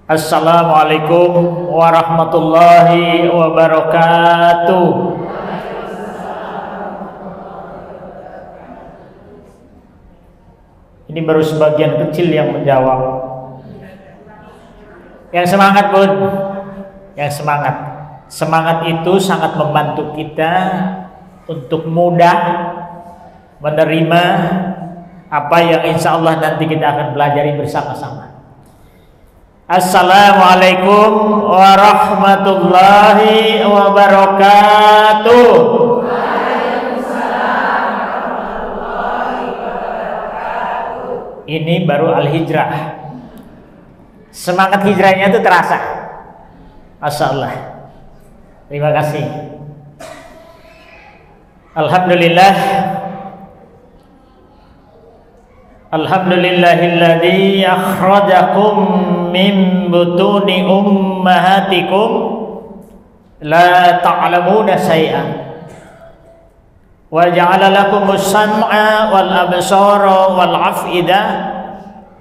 Assalamualaikum warahmatullahi wabarakatuh. Ini baru sebagian kecil yang menjawab. Yang semangat, Bun. Yang semangat. Semangat itu sangat membantu kita untuk mudah menerima apa yang insya Allah nanti kita akan pelajari bersama-sama. Assalamualaikum warahmatullahi wabarakatuh. Ini baru al-hijrah. Semangat hijrahnya itu terasa. Masya Allah. Terima kasih. Alhamdulillah. Alhamdulillahilladzi akhrajakum min butuni ummahatikum la ta'lamuna syai'an wa ja'ala lakumus sam'a wal absara wal af'ida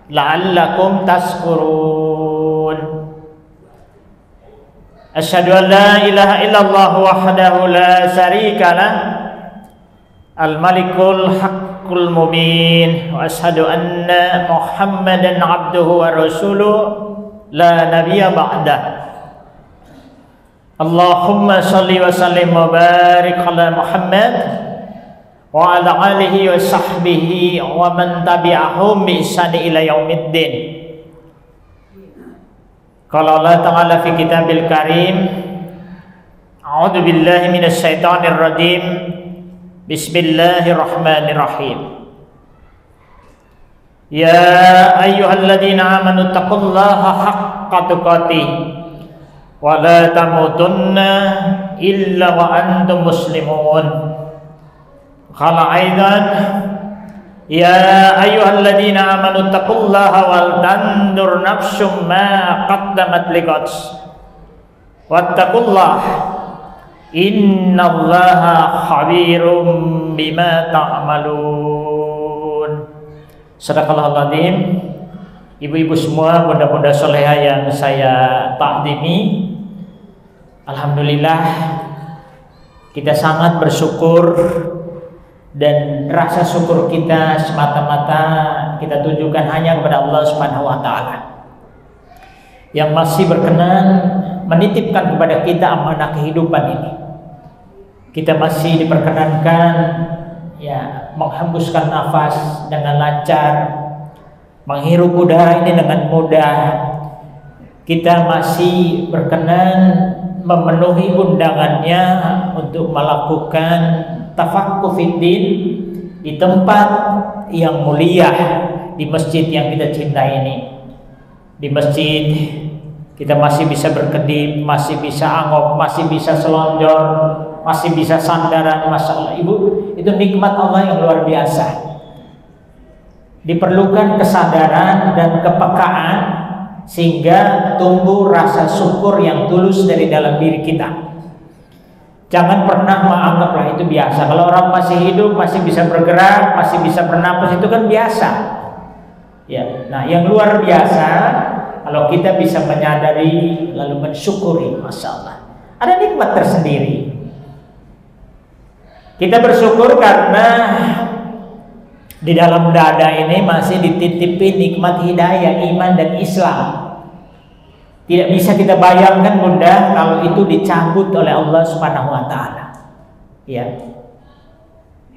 la'allakum tashkurun. Asyhadu an la ilaha illallah wahdahu la syarika lah al-malikul haqqul mubin wa asyhadu anna Muhammadan abduhu wa rasuluh la nabiyya ba'dah. Allahumma shalli wa sallim wa barik ala Muhammad wa ala alihi wa sahbihi wa man tabi'ahum bi ihsani ila yaumiddin. Qala Allah ta'ala fi kitabil karim, a'udzu billahi minasy syaithanir rajim. Bismillahirrahmanirrahim. Ya ayyuhalladzina amanu taqullaha haqqa tuqatih wa la tamutunna illa wa antum muslimun. Qala aidan ya ayyuhalladzina amanu taqullaha wal tandur nafsum ma qaddamat liqad wattaqullaha innallaha khabirum bima ta'malun. Sadaqallahul azim. Ibu-ibu semua, bunda-bunda soleha yang saya takdimi, alhamdulillah kita sangat bersyukur, dan rasa syukur kita semata-mata kita tunjukkan hanya kepada Allah Subhanahu wa taala yang masih berkenan menitipkan kepada kita amanah kehidupan ini. Kita masih diperkenankan ya menghembuskan nafas dengan lancar, menghirup udara ini dengan mudah. Kita masih berkenan memenuhi undangannya untuk melakukan tafaqquh fiddin di tempat yang mulia, di masjid yang kita cintai ini. Di masjid kita masih bisa berkedip, masih bisa angop, masih bisa selonjor, masih bisa sandaran. Masya Allah, Ibu, itu nikmat Allah yang luar biasa. Diperlukan kesadaran dan kepekaan sehingga tumbuh rasa syukur yang tulus dari dalam diri kita. Jangan pernah menganggaplah itu biasa. Kalau orang masih hidup, masih bisa bergerak, masih bisa bernapas, itu kan biasa. Ya, nah yang luar biasa kalau kita bisa menyadari lalu mensyukuri, Masya Allah, ada nikmat tersendiri. Kita bersyukur karena di dalam dada ini masih dititipi nikmat hidayah, iman dan Islam. Tidak bisa kita bayangkan, Bunda, kalau itu dicabut oleh Allah Subhanahu wa taala. Ya.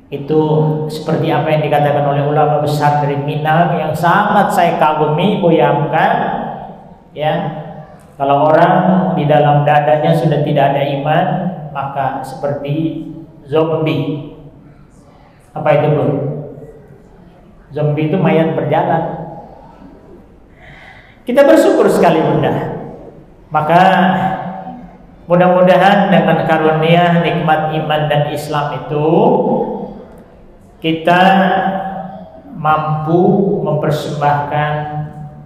Itu seperti apa yang dikatakan oleh ulama besar dari Minang yang sangat saya kagumi, buyamkan. Ya. Kalau orang di dalam dadanya sudah tidak ada iman, maka seperti zombie. Apa itu, Bro? Zombie itu mayat berjalan. Kita bersyukur sekali, Bunda. Maka mudah-mudahan dengan karunia nikmat iman dan Islam itu kita mampu mempersembahkan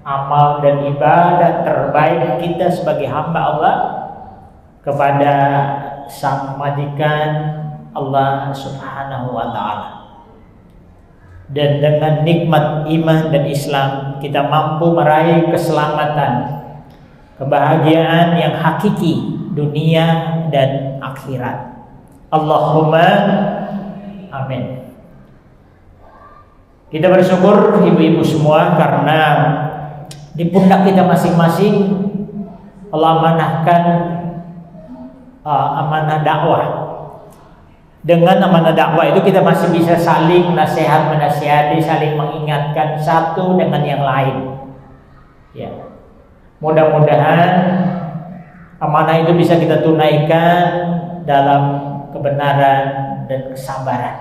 amal dan ibadah terbaik kita sebagai hamba Allah kepada sang majikan Allah Subhanahu wa ta'ala. Dan dengan nikmat iman dan Islam kita mampu meraih keselamatan kebahagiaan yang hakiki dunia dan akhirat. Allahumma amin. Kita bersyukur ibu-ibu semua karena di pundak kita masing-masing Allah amanahkan amanah dakwah. Dengan amanah dakwah itu kita masih bisa saling nasihat menasihati, saling mengingatkan satu dengan yang lain. Ya. Mudah-mudahan amanah itu bisa kita tunaikan dalam kebenaran dan kesabaran.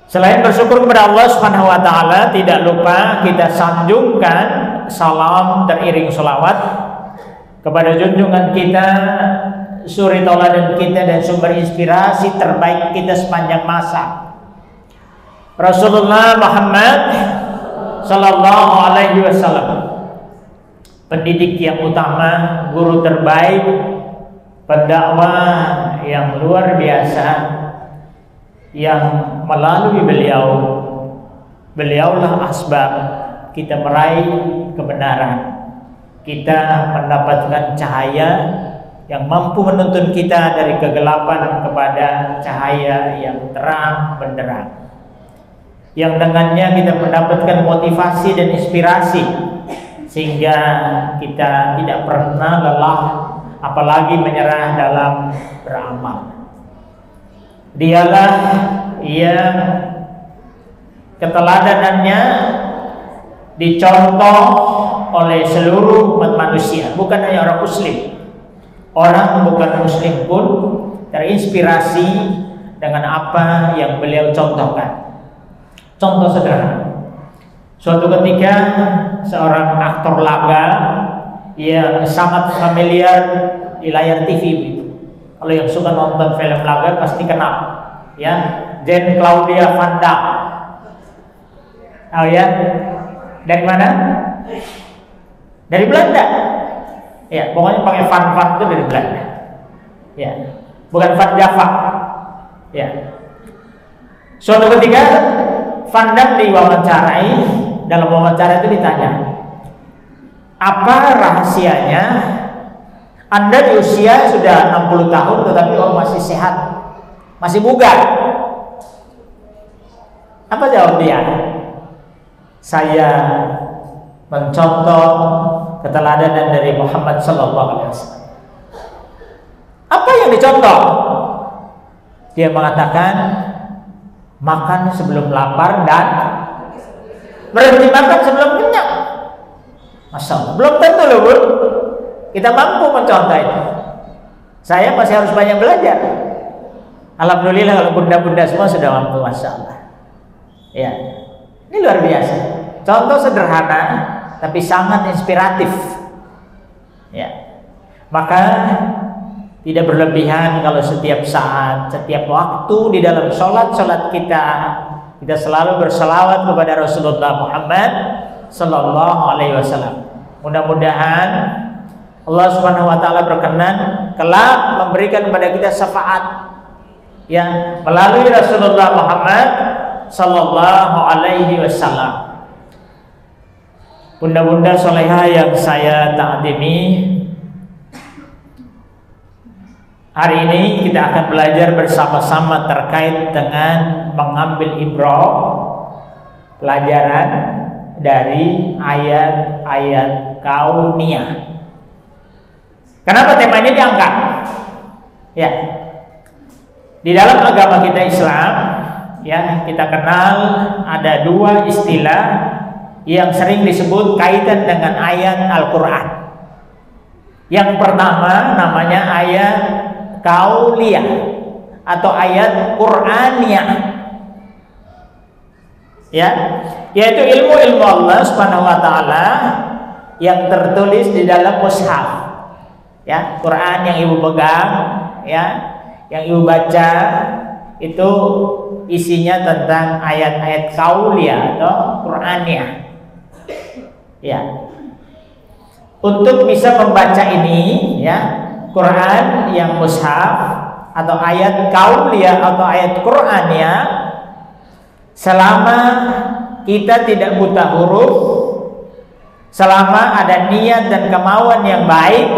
Selain bersyukur kepada Allah Subhanahu wa taala, tidak lupa kita sanjungkan salam teriring sholawat kepada junjungan kita, suri tauladan kita dan sumber inspirasi terbaik kita sepanjang masa, Rasulullah Muhammad sallallahu alaihi wasallam. Pendidik yang utama, guru terbaik, pendakwah yang luar biasa, yang melalui beliaulah asbab kita meraih kebenaran, kita mendapatkan cahaya yang mampu menuntun kita dari kegelapan kepada cahaya yang terang benderang, yang dengannya kita mendapatkan motivasi dan inspirasi sehingga kita tidak pernah lelah apalagi menyerah dalam beramal. Dialah yang keteladanannya dicontoh oleh seluruh umat manusia, bukan hanya orang muslim. Orang bukan muslim pun terinspirasi dengan apa yang beliau contohkan. Contoh sederhana. Suatu ketika seorang aktor laga yang sangat familiar di layar TV. Kalau yang suka nonton film laga pasti kenal, ya, Jean-Claude Van Damme. Oh ya, dari mana? Dari Belanda. Ya, pokoknya pakai Van itu dari Belanda. Ya, bukan Van Java. Ya. Suatu ketika Van Damme diwawancarai, dalam wawancara itu ditanya, apa rahasianya Anda di usia sudah 60 tahun tetapi masih sehat, masih bugar? Apa jawab dia? Saya mencontoh keteladanan dari Muhammad sallallahu alaihi wasallam. Apa yang dicontoh? Dia mengatakan makan sebelum lapar dan berhenti makan sebelum kenyang. Masya Allah, belum tentu loh Bu, kita mampu mencontoh itu. Saya masih harus banyak belajar. Alhamdulillah kalau bunda-bunda semua sudah mampu, Masya Allah. Ya, ini luar biasa. Contoh sederhana tapi sangat inspiratif. Ya, maka tidak berlebihan kalau setiap saat, setiap waktu di dalam sholat kita selalu berselawat kepada Rasulullah Muhammad sallallahu alaihi wasallam. Mudah-mudahan Allah Subhanahu wa taala berkenan kelak memberikan kepada kita syafaat yang melalui Rasulullah Muhammad sallallahu alaihi wasallam. Bunda-bunda solehah yang saya ta'zimi, hari ini kita akan belajar bersama-sama terkait dengan mengambil ibrah, pelajaran dari ayat-ayat kauniyah. Kenapa tema ini diangkat? Ya, di dalam agama kita Islam, ya, kita kenal ada dua istilah yang sering disebut kaitan dengan ayat Al-Quran. Yang pertama namanya ayat kauliyah atau ayat Qur'aniyah, ya, yaitu ilmu-ilmu Allah Subhanahu wa taala yang tertulis di dalam mushaf, ya, Quran yang ibu pegang, ya, yang ibu baca itu isinya tentang ayat-ayat kauliyah atau Qur'aniyah. Ya, untuk bisa membaca ini, ya, Quran yang mushaf atau ayat kauliyah atau ayat Qur'aniyah, selama kita tidak buta huruf, Selama ada niat dan kemauan yang baik,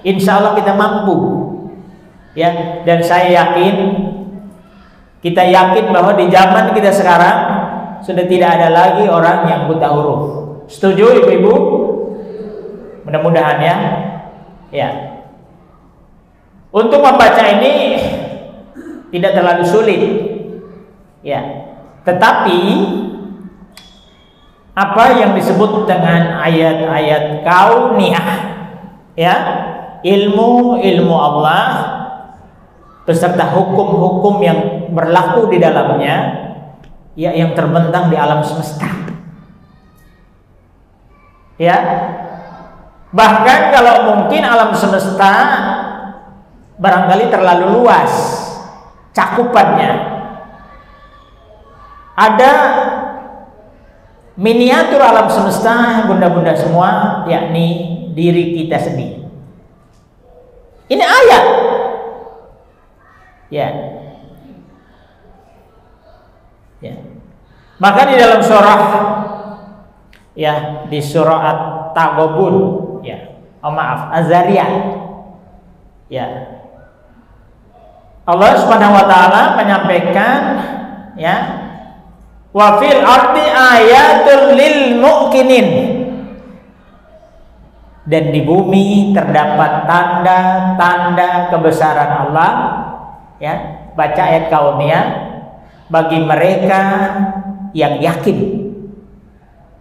insya Allah kita mampu. Ya, dan saya yakin, kita yakin bahwa di zaman kita sekarang sudah tidak ada lagi orang yang buta huruf. Setuju ibu-ibu? Mudah-mudahan ya. Ya. Untuk membaca ini tidak terlalu sulit. Ya. Tetapi apa yang disebut dengan ayat-ayat kauniyah, ya, ilmu Allah beserta hukum-hukum yang berlaku di dalamnya, ya, yang terbentang di alam semesta. Ya. Bahkan kalau mungkin alam semesta barangkali terlalu luas cakupannya. Ada miniatur alam semesta, bunda-bunda semua, yakni diri kita sendiri. Ini ayat. Ya. Ya. Maka di dalam surah, ya, di surah At-Taghabun, ya, Az-Zariyat, ya, Allah Subhanahu wa taala menyampaikan, ya, wa fil ardi ayatul lil muqinin, dan di bumi terdapat tanda-tanda kebesaran Allah, ya, baca ayat kauniyah, bagi mereka yang yakin,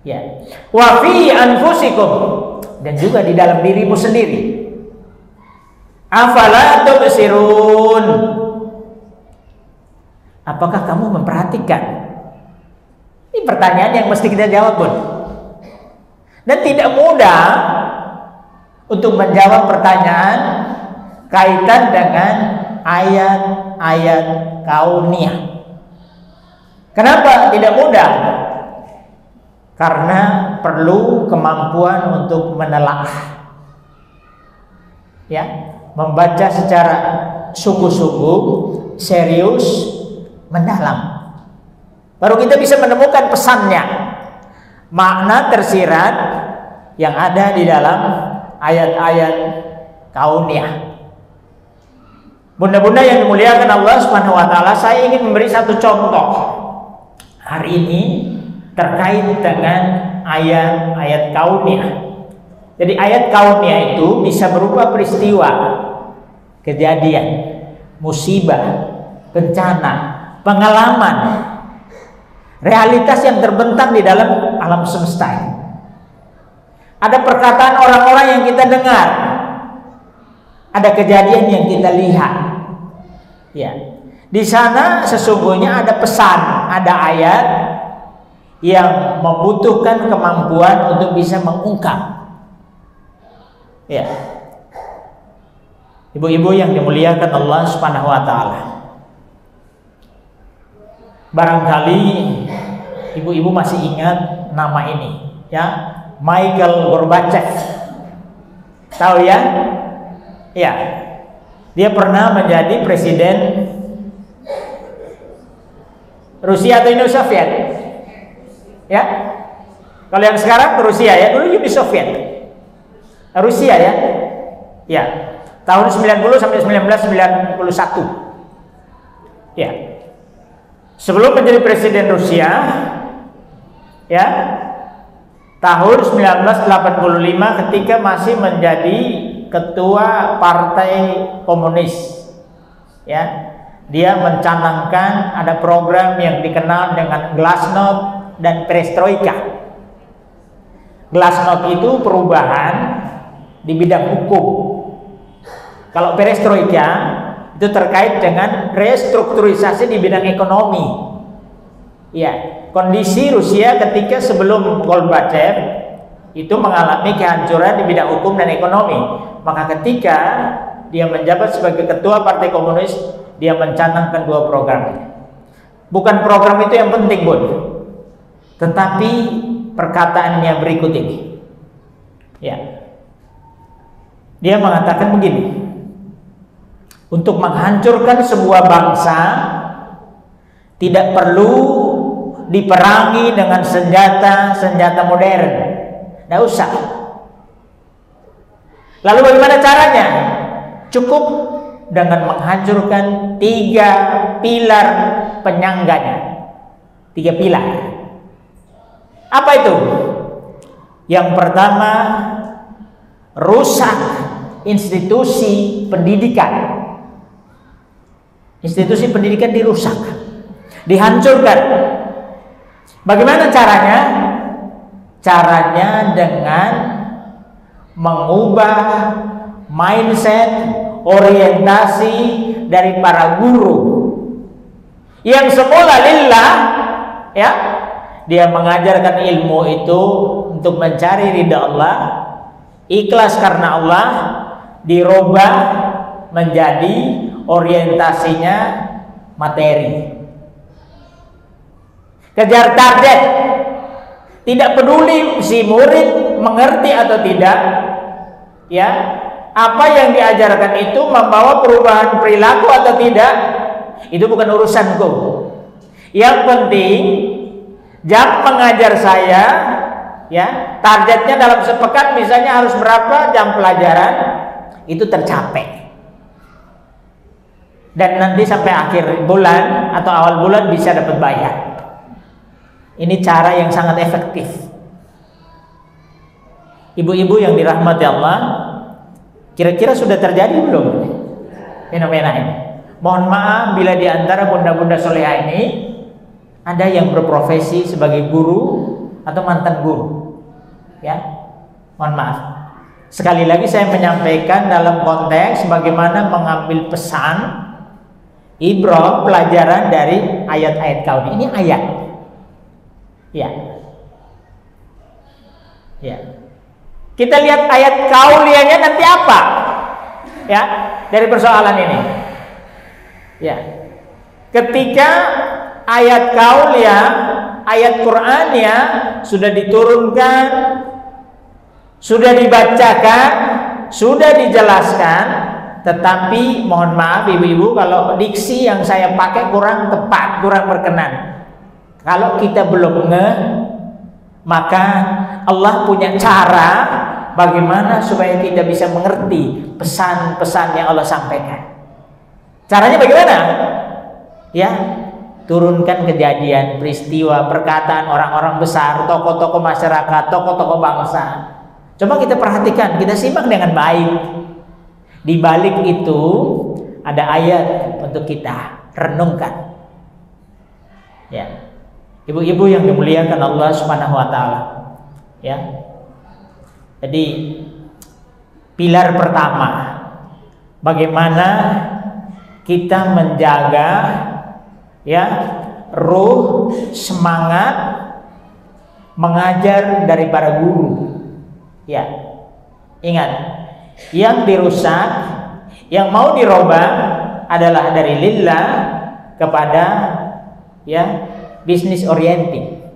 ya, wa fi anfusikum, dan juga di dalam dirimu sendiri, afala tubsirun, apakah kamu memperhatikan? Ini pertanyaan yang mesti kita jawab, Bun. Dan tidak mudah untuk menjawab pertanyaan kaitan dengan ayat-ayat kauniyah. Kenapa tidak mudah? Karena perlu kemampuan untuk menelaah, ya, membaca secara sungguh-sungguh, serius, mendalam. Baru kita bisa menemukan pesannya, makna tersirat yang ada di dalam ayat-ayat kauniyah. Bunda-bunda yang dimuliakan Allah Subhanahu wa taala, saya ingin memberi satu contoh hari ini terkait dengan ayat-ayat kauniyah. Jadi ayat kauniyah itu bisa berupa peristiwa, kejadian, musibah, bencana, pengalaman, realitas yang terbentang di dalam alam semesta. Ada perkataan orang-orang yang kita dengar, ada kejadian yang kita lihat. Ya, di sana sesungguhnya ada pesan, ada ayat yang membutuhkan kemampuan untuk bisa mengungkap. Ya, ibu-ibu yang dimuliakan Allah Subhanahu wa taala, barangkali ibu-ibu masih ingat nama ini, ya, Mikhail Gorbachev. Tahu ya? Ya. Dia pernah menjadi presiden Rusia atau Uni Soviet? Ya. Kalau yang sekarang Rusia, ya, dulu Uni Soviet. Rusia, ya. Ya. Tahun 90 sampai 1991. Ya. Sebelum menjadi presiden Rusia, ya, tahun 1985 ketika masih menjadi ketua Partai Komunis, ya, dia mencanangkan ada program yang dikenal dengan Glasnost dan Perestroika. Glasnost itu perubahan di bidang hukum. Kalau Perestroika itu terkait dengan restrukturisasi di bidang ekonomi. Ya, kondisi Rusia ketika sebelum Gorbachev itu mengalami kehancuran di bidang hukum dan ekonomi. Maka ketika dia menjabat sebagai ketua Partai Komunis, dia mencanangkan dua program. Bukan program itu yang penting, Bun, tetapi perkataannya berikut ini. Ya, dia mengatakan begini: untuk menghancurkan sebuah bangsa tidak perlu diperangi dengan senjata modern, Tidak usah. Lalu bagaimana caranya? Cukup dengan menghancurkan 3 pilar penyangganya. 3 pilar. Apa itu? Yang pertama, rusak institusi pendidikan. Institusi pendidikan dirusak, dihancurkan. Bagaimana caranya? Caranya dengan mengubah mindset, orientasi dari para guru yang semula lillah, ya, dia mengajarkan ilmu itu untuk mencari ridha Allah, ikhlas karena Allah, dirubah menjadi orientasinya materi, kejar target, tidak peduli si murid mengerti atau tidak, ya, apa yang diajarkan itu membawa perubahan perilaku atau tidak, itu bukan urusanku. Yang penting jam mengajar saya, ya, targetnya dalam sepekan misalnya harus berapa jam pelajaran, itu tercapai. Dan nanti sampai akhir bulan atau awal bulan bisa dapat bayar. Ini cara yang sangat efektif. Ibu-ibu yang dirahmati Allah, kira-kira sudah terjadi belum fenomena ini? Mohon maaf bila di antara bunda-bunda solehah ini ada yang berprofesi sebagai guru atau mantan guru, ya, mohon maaf. Sekali lagi saya menyampaikan dalam konteks bagaimana mengambil pesan, ibrah, pelajaran dari ayat-ayat kauni. Ini ayat, ya, ya. Kita lihat ayat kaulianya nanti apa, ya, dari persoalan ini, ya. Ketika ayat kauliah, ayat Qur'annya sudah diturunkan, sudah dibacakan, sudah dijelaskan, tetapi mohon maaf ibu-ibu kalau diksi yang saya pakai kurang tepat, kurang berkenan. Kalau kita belum ngeh, maka Allah punya cara bagaimana supaya kita bisa mengerti pesan-pesan yang Allah sampaikan. Caranya bagaimana? Ya, turunkan kejadian, peristiwa, perkataan orang-orang besar, tokoh-tokoh masyarakat, tokoh-tokoh bangsa. Coba kita perhatikan, kita simak dengan baik. Di balik itu ada ayat untuk kita renungkan. Ya, ibu-ibu yang dimuliakan Allah Subhanahu wa taala. Ya. Jadi pilar pertama, bagaimana kita menjaga, ya, ruh, semangat mengajar dari para guru. Ya. Ingat, yang dirusak, yang mau dirubah adalah dari lillah kepada, ya, bisnis orienting.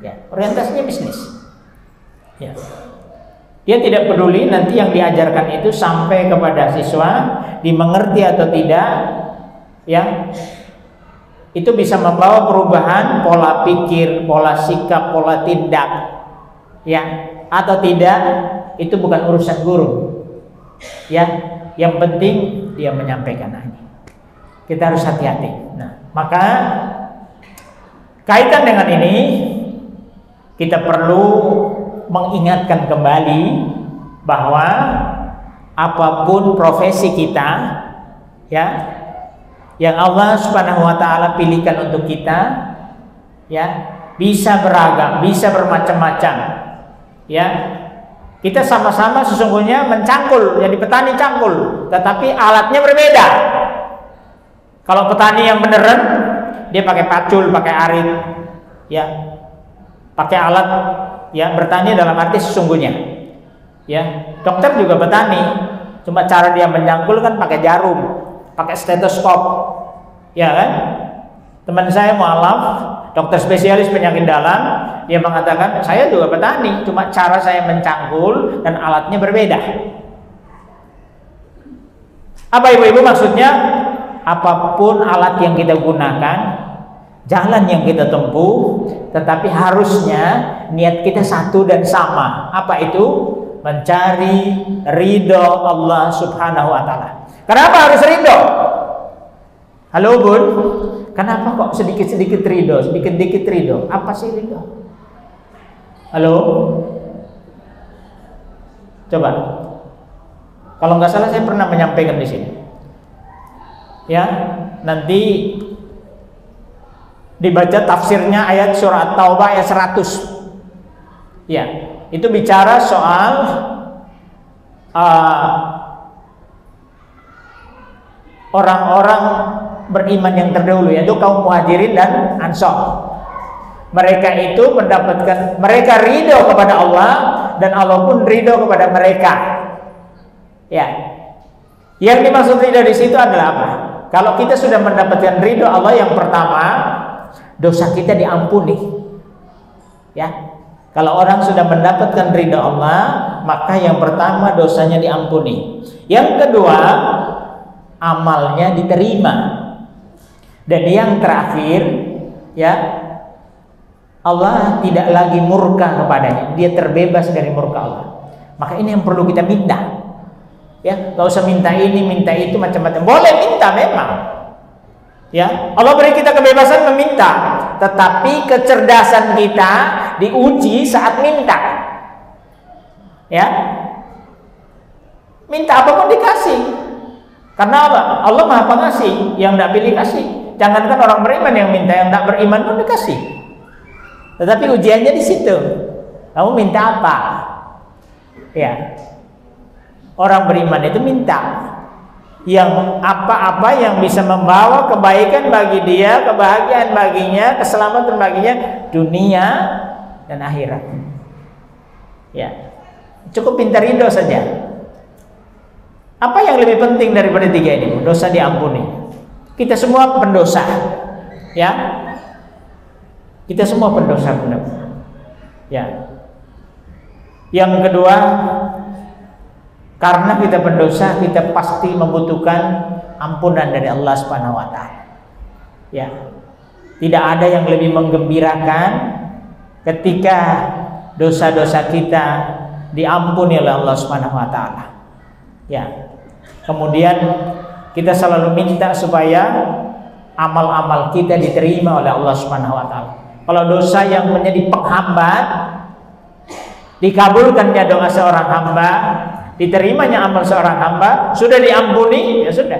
Ya, orientasinya bisnis. Ya. Dia tidak peduli nanti yang diajarkan itu sampai kepada siswa dimengerti atau tidak, ya. Itu bisa membawa perubahan pola pikir, pola sikap, pola tindak, ya, atau tidak, itu bukan urusan guru. Ya, yang penting dia menyampaikan aja. Kita harus hati-hati. Nah, maka kaitan dengan ini kita perlu mengingatkan kembali bahwa apapun profesi kita, ya, yang Allah Subhanahu wa taala pilihkan untuk kita, ya, bisa beragam, bisa bermacam-macam. Ya. Kita sama-sama sesungguhnya mencangkul, jadi petani cangkul, tetapi alatnya berbeda. Kalau petani yang beneran, dia pakai pacul, pakai arit, ya, pakai alat, ya, bertani dalam arti sesungguhnya. Ya, dokter juga petani, cuma cara dia menyangkul kan pakai jarum, pakai stetoskop, ya kan? Teman saya mualaf, dokter spesialis penyakit dalam, dia mengatakan saya juga petani, cuma cara saya mencangkul dan alatnya berbeda. Apa ibu-ibu maksudnya? Apapun alat yang kita gunakan, jalan yang kita tempuh, tetapi harusnya niat kita satu dan sama. Apa itu? Mencari ridho Allah Subhanahu wa Ta'ala. Kenapa harus ridho? Halo Bun, kenapa kok sedikit-sedikit ridho, sedikit-sedikit ridho? Apa sih ridho? Halo? Coba. Kalau nggak salah saya pernah menyampaikan di sini. Ya, nanti dibaca tafsirnya ayat surah Taubah ayat 100. Ya, itu bicara soal orang-orang beriman yang terdahulu, yaitu kaum Muhajirin dan Ansor. Mereka itu mereka ridho kepada Allah dan Allah pun ridho kepada mereka. Ya, yang dimaksud ridho di situ adalah apa? Kalau kita sudah mendapatkan ridho Allah, yang pertama dosa kita diampuni. Ya, kalau orang sudah mendapatkan ridho Allah, maka yang pertama dosanya diampuni. Yang kedua, amalnya diterima. Dan yang terakhir, ya, Allah tidak lagi murka kepadanya, dia terbebas dari murka Allah. Maka ini yang perlu kita minta. Ya, nggak usah minta ini, minta itu, macam-macam. Boleh minta memang. Ya, Allah beri kita kebebasan meminta, tetapi kecerdasan kita diuji saat minta. Ya, minta apapun dikasih. Karena apa? Allah Maha Pengasih, yang tidak pilih kasih. Jangankan orang beriman yang minta, yang tidak beriman pun dikasih. Tetapi ujiannya di situ. Kamu minta apa? Ya, orang beriman itu minta yang apa-apa yang bisa membawa kebaikan bagi dia, kebahagiaan baginya, keselamatan baginya dunia dan akhirat. Ya, cukup pintar ridho saja. Apa yang lebih penting daripada tiga ini? Dosa diampuni. Kita semua pendosa, ya. Kita semua pendosa benar. Ya. Yang kedua, karena kita pendosa, kita pasti membutuhkan ampunan dari Allah Subhanahu wa Ta'ala. Ya. Tidak ada yang lebih menggembirakan ketika dosa-dosa kita diampuni oleh Allah Subhanahu wa Ta'ala. Ya. Kemudian kita selalu minta supaya amal-amal kita diterima oleh Allah Subhanahu wa Ta'ala. Kalau dosa yang menjadi penghambat, dikabulkannya doa seorang hamba, diterimanya amal seorang hamba, sudah diampuni, ya sudah,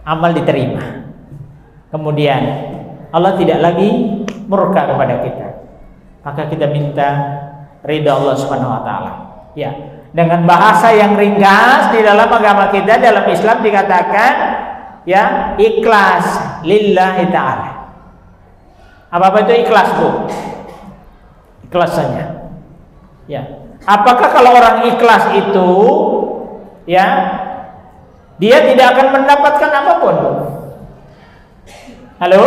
amal diterima. Kemudian Allah tidak lagi murka kepada kita, maka kita minta ridha Allah Subhanahu wa Ta'ala. Ya, dengan bahasa yang ringkas di dalam agama kita, dalam Islam dikatakan, ya, ikhlas lillahi ta'ala. Apa itu ikhlas, Bu? Ikhlas saja. Ya. Apakah kalau orang ikhlas itu, ya, dia tidak akan mendapatkan apapun? Halo?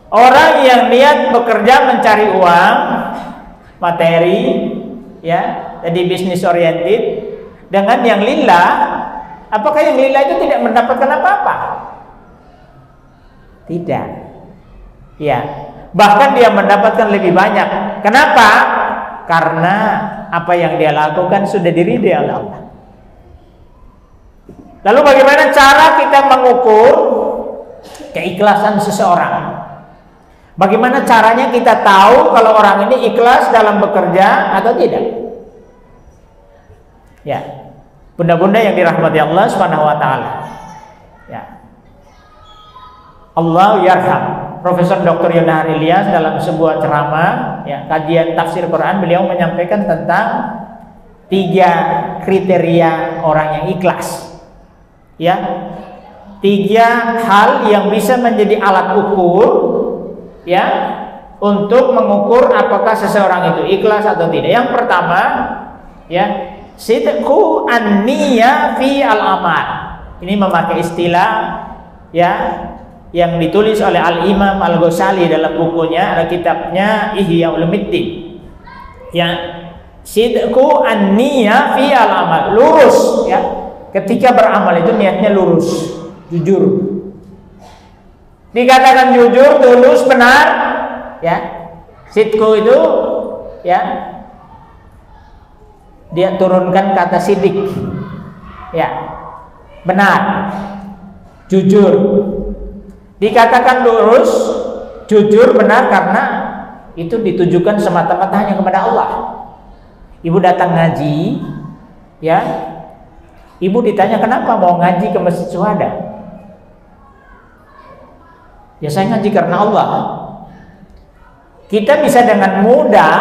Orang yang niat bekerja mencari uang, materi, ya, jadi bisnis oriented, dengan yang lillah, apakah yang lillah itu tidak mendapatkan apa-apa? Tidak. Ya, bahkan dia mendapatkan lebih banyak. Kenapa? Karena apa yang dia lakukan sudah diridhai oleh Allah. Lalu bagaimana cara kita mengukur keikhlasan seseorang? Bagaimana caranya kita tahu kalau orang ini ikhlas dalam bekerja atau tidak? Ya, bunda-bunda yang dirahmati Allah Subhanahu wa Ta'ala. Ya, Allah yarham. Profesor Dr. Yonahar Ilyas dalam sebuah ceramah, ya, kajian tafsir Quran, beliau menyampaikan tentang 3 kriteria orang yang ikhlas. Ya, 3 hal yang bisa menjadi alat ukur, ya, untuk mengukur apakah seseorang itu ikhlas atau tidak. Yang pertama, ya, sidqu an-niyya fi al-amal. Ini memakai istilah, ya, yang ditulis oleh Al-Imam Al-Ghazali dalam bukunya, ada kitabnya Ihya Ulumuddin. Ya, sidqu an-niyya fi al-amal, lurus, ya. Ketika beramal itu niatnya lurus, jujur. Dikatakan jujur, tulus, benar, ya. Sidku itu, ya, dia turunkan kata sidik, ya, benar, jujur. Dikatakan lurus, jujur, benar, karena itu ditujukan semata-mata hanya kepada Allah. Ibu datang ngaji, ya, ibu ditanya kenapa mau ngaji ke Masjid Syuhada? Ya saya ngaji karena Allah. Kita bisa dengan mudah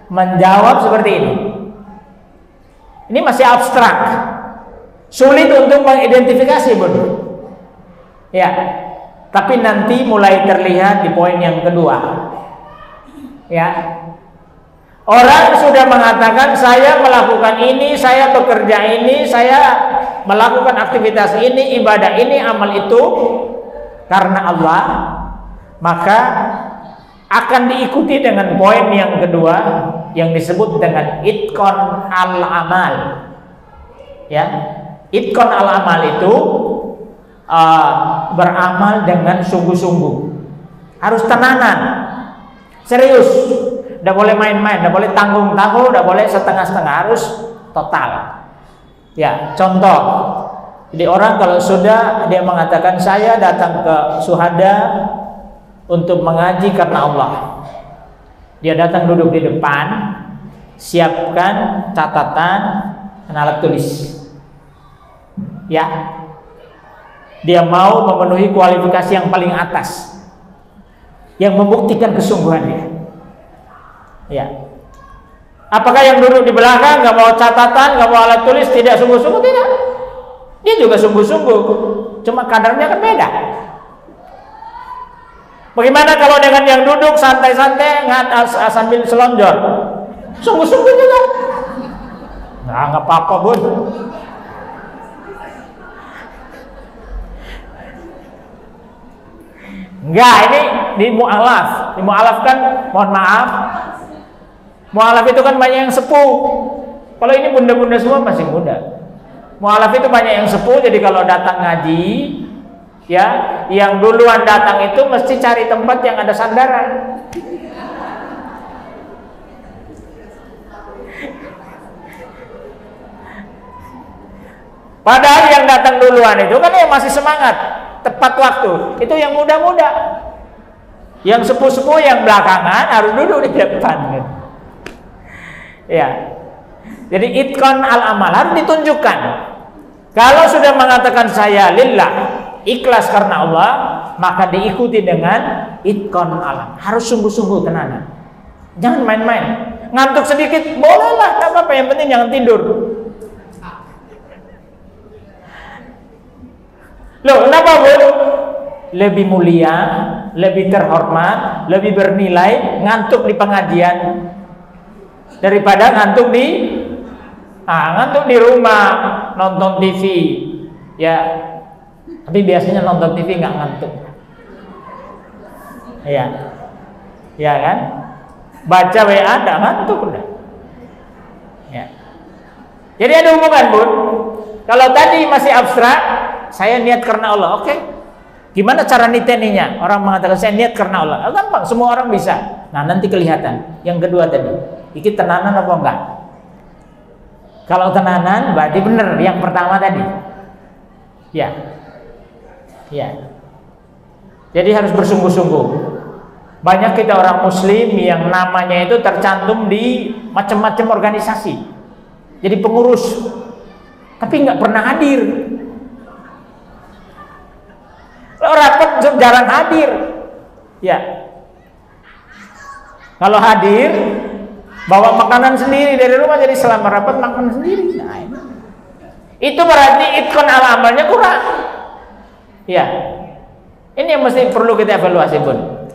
menjawab seperti ini. Ini masih abstrak, sulit untuk mengidentifikasi, Bun. Ya, tapi nanti mulai terlihat di poin yang kedua. Ya, orang sudah mengatakan saya melakukan ini, saya bekerja ini, saya melakukan aktivitas ini, ibadah ini, amal itu karena Allah, maka akan diikuti dengan poin yang kedua yang disebut dengan itqon al-amal. Ya, itqon al-amal itu beramal dengan sungguh-sungguh, harus tenanan, serius, tidak boleh main-main, tidak boleh tanggung-tanggung, tidak boleh setengah-setengah, harus total. Ya, contoh. Jadi orang kalau sudah dia mengatakan saya datang ke Syuhada untuk mengaji karena Allah, dia datang duduk di depan, siapkan catatan dan alat tulis. Ya, dia mau memenuhi kualifikasi yang paling atas, yang membuktikan kesungguhannya. Ya, apakah yang duduk di belakang nggak mau catatan, nggak mau alat tulis, tidak sungguh-sungguh? Tidak. Dia juga sungguh-sungguh, cuma kadarnya kan beda. Bagaimana kalau dengan yang duduk santai-santai sambil selonjor? Sungguh-sungguh juga. Nah, nggak apa-apa, Bun. Enggak, ini di mu'alaf. Di mu'alaf kan, mohon maaf, mu'alaf itu kan banyak yang sepuh. Kalau ini bunda-bunda semua masih muda. Mu'alaf itu banyak yang sepuh, jadi kalau datang ngaji, ya, yang duluan datang itu mesti cari tempat yang ada sandaran. Padahal yang datang duluan itu kan yang masih semangat, tepat waktu. Itu yang muda-muda. Yang sepuh-sepuh yang belakangan harus duduk di depan. Ya. Jadi itqon al-amal harus ditunjukkan. Kalau sudah mengatakan saya lillah, ikhlas karena Allah, maka diikuti dengan itqon al-amal. Harus sungguh-sungguh tenanan. Jangan main-main. Ngantuk sedikit bolehlah, enggak apa-apa, yang penting jangan tidur. Loh, kenapa, Bu? Lebih mulia, lebih terhormat, lebih bernilai ngantuk di pengajian daripada ngantuk di rumah nonton TV, ya. Tapi biasanya nonton TV nggak ngantuk, ya kan? Baca WA nggak ngantuk udah, ya. Jadi ada hubungan, Bun. Kalau tadi masih abstrak, saya niat karena Allah, oke. Gimana cara niteninya? Orang mengatakan saya niat karena Allah, gampang, semua orang bisa. Nah, nanti kelihatan. Yang kedua tadi, iki tenanan apa enggak? Kalau tenanan berarti benar yang pertama tadi. Ya. Jadi harus bersungguh-sungguh. Banyak kita orang muslim yang namanya itu tercantum di macam-macam organisasi. Jadi pengurus, tapi nggak pernah hadir. Kalau rapat jarang hadir. Ya. Kalau hadir bawa makanan sendiri dari rumah, jadi selama rapat makan sendiri. Nah, itu berarti itqon al-amalnya kurang. Ya. Ini yang mesti perlu kita evaluasi, Bun.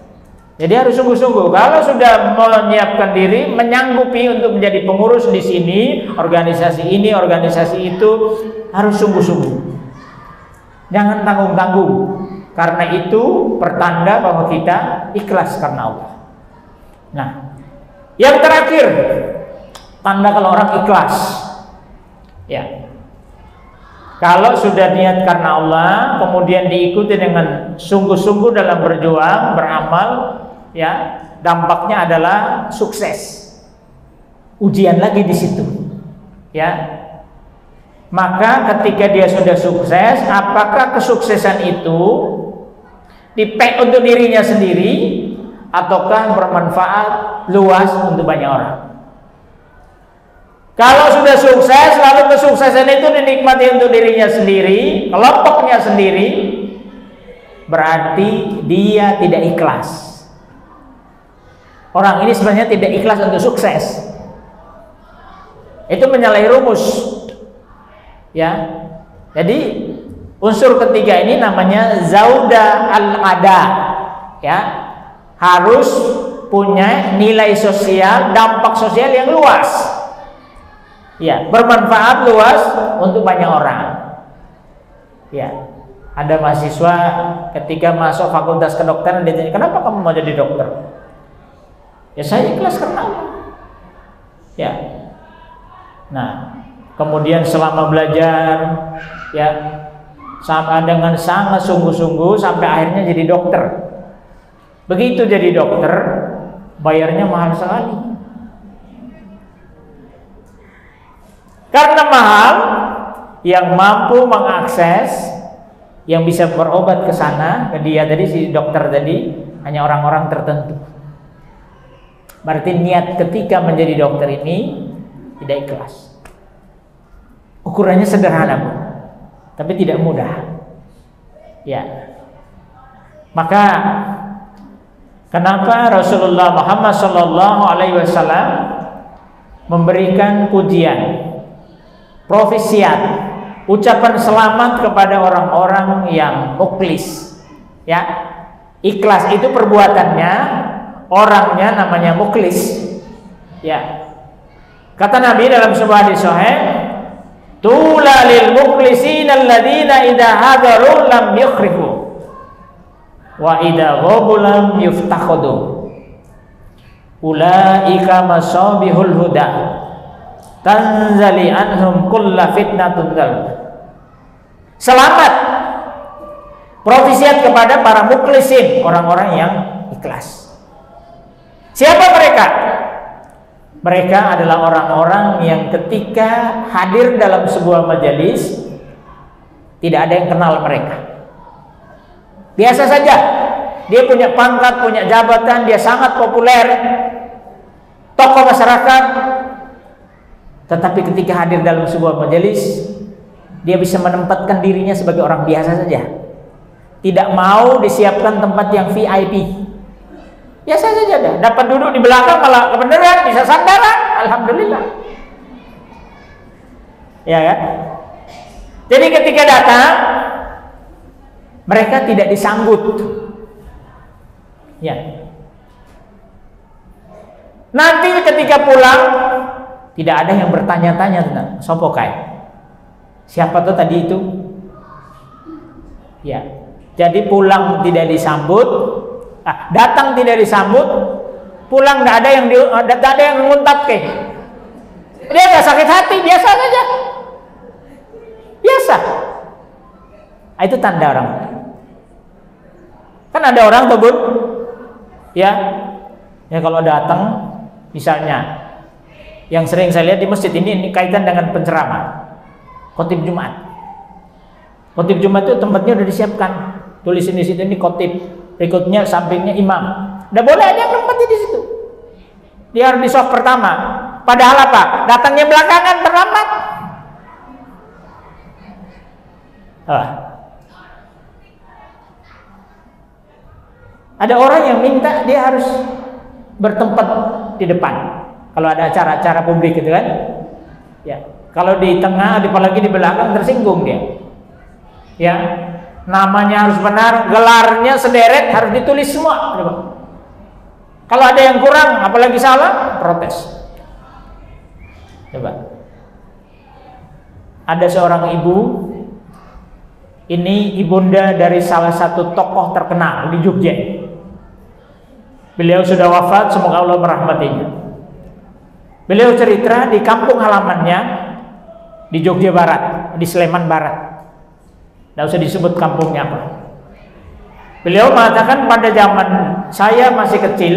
Jadi harus sungguh-sungguh. Kalau sudah menyiapkan diri, menyanggupi untuk menjadi pengurus di sini, organisasi ini, organisasi itu, harus sungguh-sungguh. Jangan tanggung-tanggung. Karena itu pertanda bahwa kita ikhlas karena Allah. Nah, yang terakhir, tanda kalau orang ikhlas. Ya. Kalau sudah niat karena Allah, kemudian diikuti dengan sungguh-sungguh dalam berjuang, beramal, ya, dampaknya adalah sukses. Ujian lagi di situ, ya. Maka ketika dia sudah sukses, apakah kesuksesan itu dipek untuk dirinya sendiri ataukah bermanfaat luas untuk banyak orang? Kalau sudah sukses, lalu kesuksesan itu dinikmati untuk dirinya sendiri, kelompoknya sendiri, berarti dia tidak ikhlas. Orang ini sebenarnya tidak ikhlas untuk sukses. Itu menyalahi rumus, ya. Jadi unsur ketiga ini namanya zauda al-ada, ya. Harus punya nilai sosial, dampak sosial yang luas, ya, bermanfaat luas untuk banyak orang, ya. Ada mahasiswa ketika masuk fakultas kedokteran ditanya, kenapa kamu mau jadi dokter? Ya saya ikhlas karena Allah, ya. Nah, kemudian selama belajar, ya, sama dengan sangat sungguh-sungguh sampai akhirnya jadi dokter. Begitu jadi dokter, bayarnya mahal sekali. Karena mahal, yang mampu mengakses, yang bisa berobat ke sana, ke dia tadi, si dokter tadi, hanya orang-orang tertentu. Berarti niat ketika menjadi dokter ini tidak ikhlas. Ukurannya sederhana, Bu, tapi tidak mudah, ya. Maka kenapa Rasulullah Muhammad SAW memberikan pujian, profisiat, ucapan selamat kepada orang-orang yang mukhlis, ya. Ikhlas itu perbuatannya, orangnya namanya mukhlis, ya. Kata Nabi dalam sebuah hadis sahih, "Tula lil mukhlisin alladziina idza hadaru lam yukhrifu wa idza ghabu lam yuftakhadu. Ulaika masabihul huda. Tanzali anhum kulla fitnatun dzal." Selamat, profisiat kepada para mukhlisin, orang-orang yang ikhlas. Siapa mereka? Mereka adalah orang-orang yang ketika hadir dalam sebuah majelis tidak ada yang kenal mereka. Biasa saja, dia punya pangkat, punya jabatan, dia sangat populer, tokoh masyarakat. Tetapi ketika hadir dalam sebuah majelis, dia bisa menempatkan dirinya sebagai orang biasa saja. Tidak mau disiapkan tempat yang VIP. Biasa saja dah. Dapat duduk di belakang malah kebenaran, bisa sandaran, alhamdulillah. Ya kan? Jadi ketika datang, mereka tidak disambut. Ya. Nanti ketika pulang, tidak ada yang bertanya-tanya tentang sopo kae. Siapa tuh tadi itu? Ya. Jadi pulang tidak disambut. Datang tidak disambut, pulang tidak ada yang menguntap ke. Dia nggak sakit hati, biasa saja, biasa. Itu tanda orang. Kan ada orang tuh, Bun, ya kalau datang, misalnya, yang sering saya lihat di masjid ini kaitan dengan penceramah, khotib Jumat. Khotib Jumat itu tempatnya udah disiapkan, tulisin di situ ini khotib. Berikutnya sampingnya imam. Nggak boleh ada yang nempati di situ. Dia harus di soft pertama. Padahal apa? Datangnya belakangan, terlambat. Ada orang yang minta dia harus bertempat di depan. Kalau ada acara-acara publik gitu kan. Ya. Kalau di tengah, apalagi di belakang tersinggung dia. Ya. Namanya harus benar, gelarnya sederet harus ditulis semua. Kalau ada yang kurang, apalagi salah, protes. Coba. Ada seorang ibu, ini ibunda dari salah satu tokoh terkenal di Jogja. Beliau sudah wafat, semoga Allah merahmatinya. Beliau cerita di kampung halamannya di Jogja Barat, di Sleman Barat. Tidak usah disebut kampungnya apa. Beliau mengatakan pada zaman saya masih kecil,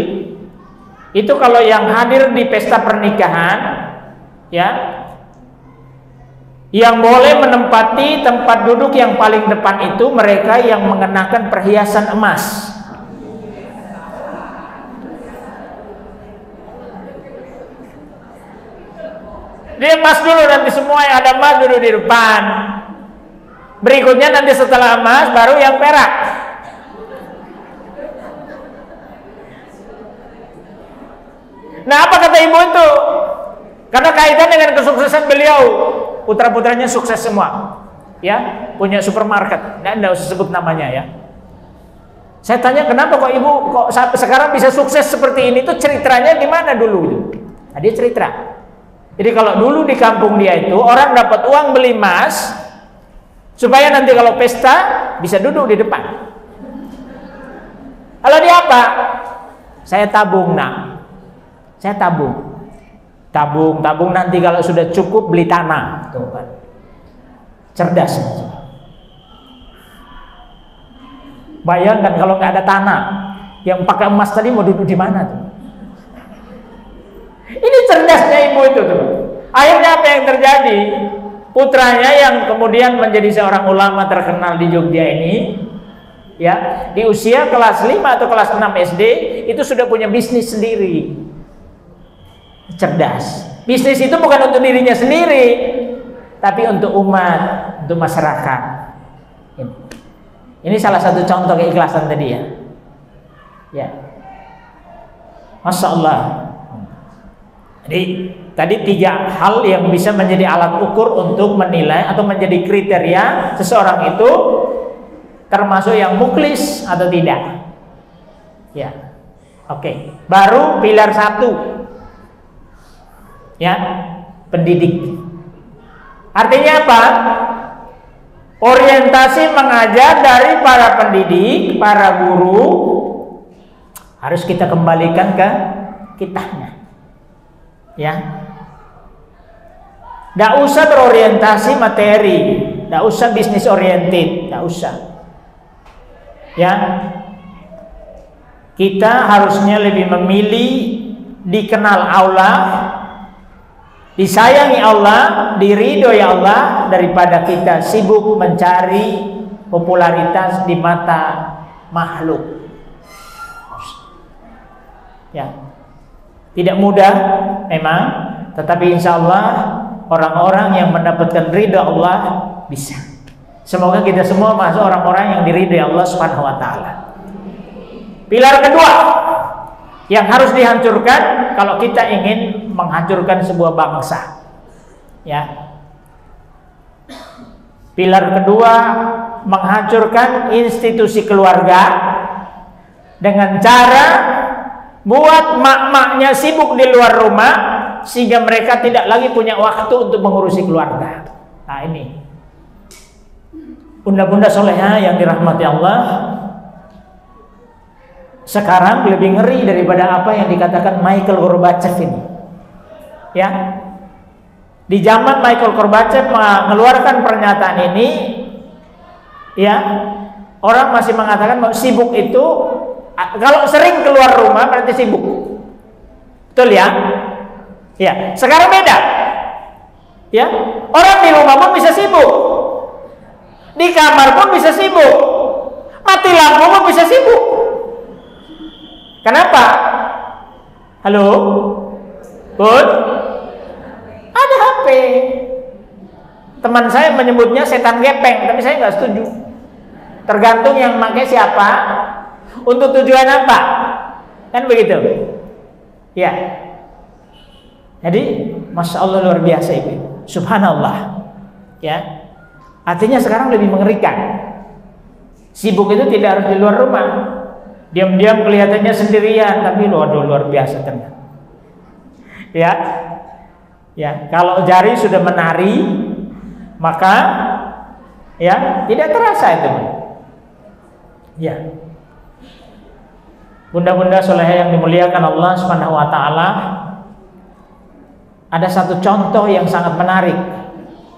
itu kalau yang hadir di pesta pernikahan, ya, yang boleh menempati tempat duduk yang paling depan itu mereka yang mengenakan perhiasan emas. Dia emas dulu, nanti semua yang ada emas duduk di depan. Berikutnya nanti setelah emas baru yang perak. Nah, apa kata ibu itu? Karena kaitan dengan kesuksesan beliau, putra-putranya sukses semua, ya, punya supermarket. Nggak usah sebut namanya ya. Saya tanya kenapa kok ibu kok sekarang bisa sukses seperti ini? Itu ceritanya gimana dulu itu? Nah, dia cerita. Jadi kalau dulu di kampung dia itu orang dapat uang beli emas supaya nanti kalau pesta bisa duduk di depan. Kalau dia apa? Saya tabung, nak. Saya tabung nanti kalau sudah cukup beli tanah. Tuh kan. Cerdas. Bayangkan kalau nggak ada tanah, yang pakai emas tadi mau duduk di mana tuh? Ini cerdasnya ibu itu tuh. Akhirnya apa yang terjadi? Putranya yang kemudian menjadi seorang ulama terkenal di Jogja ini, ya, di usia kelas 5 atau kelas 6 SD itu sudah punya bisnis sendiri. Cerdas. Bisnis itu bukan untuk dirinya sendiri, tapi untuk umat, untuk masyarakat. Ini salah satu contoh keikhlasan tadi ya. Ya. Masya Allah. Jadi tadi 3 hal yang bisa menjadi alat ukur untuk menilai atau menjadi kriteria seseorang itu termasuk yang muklis atau tidak. Ya. Oke. Baru pilar 1. Ya, pendidik. Artinya apa? Orientasi mengajar dari para pendidik, para guru harus kita kembalikan ke kitanya. Ya. Tidak usah berorientasi materi, tidak usah bisnis oriented, tidak usah. Ya. Kita harusnya lebih memilih dikenal Allah, disayangi Allah, diridhoi Allah daripada kita sibuk mencari popularitas di mata makhluk. Ya, tidak mudah memang, tetapi insya Allah orang-orang yang mendapatkan ridha Allah bisa. Semoga kita semua masuk orang-orang yang diridhoi Allah Subhanahu wa taala. Pilar kedua yang harus dihancurkan kalau kita ingin menghancurkan sebuah bangsa, ya. Pilar kedua, menghancurkan institusi keluarga dengan cara buat mak-maknya sibuk di luar rumah sehingga mereka tidak lagi punya waktu untuk mengurusi keluarga. Nah, ini bunda-bunda soleha yang dirahmati Allah, sekarang lebih ngeri daripada apa yang dikatakan Michael Gorbachev ini. Ya, di zaman Michael Gorbachev mengeluarkan pernyataan ini, ya, orang masih mengatakan bahwa sibuk itu kalau sering keluar rumah berarti sibuk. Betul ya? Ya, sekarang beda. Ya, orang di rumah pun bisa sibuk, di kamar pun bisa sibuk, mati lampu pun bisa sibuk. Kenapa? Halo? Bud? Ada HP. Teman saya menyebutnya setan gepeng, tapi saya nggak setuju. Tergantung yang pakai siapa, untuk tujuan apa, kan begitu? Ya. Jadi, masya Allah luar biasa itu. Subhanallah. Ya. Artinya sekarang lebih mengerikan. Sibuk itu tidak harus di luar rumah. Diam-diam kelihatannya sendirian, tapi waduh luar biasa ternyata. Ya, ya, kalau jari sudah menari, maka ya tidak terasa itu. Ya, bunda-bunda soleha yang dimuliakan Allah Subhanahu Wa Taala, ada satu contoh yang sangat menarik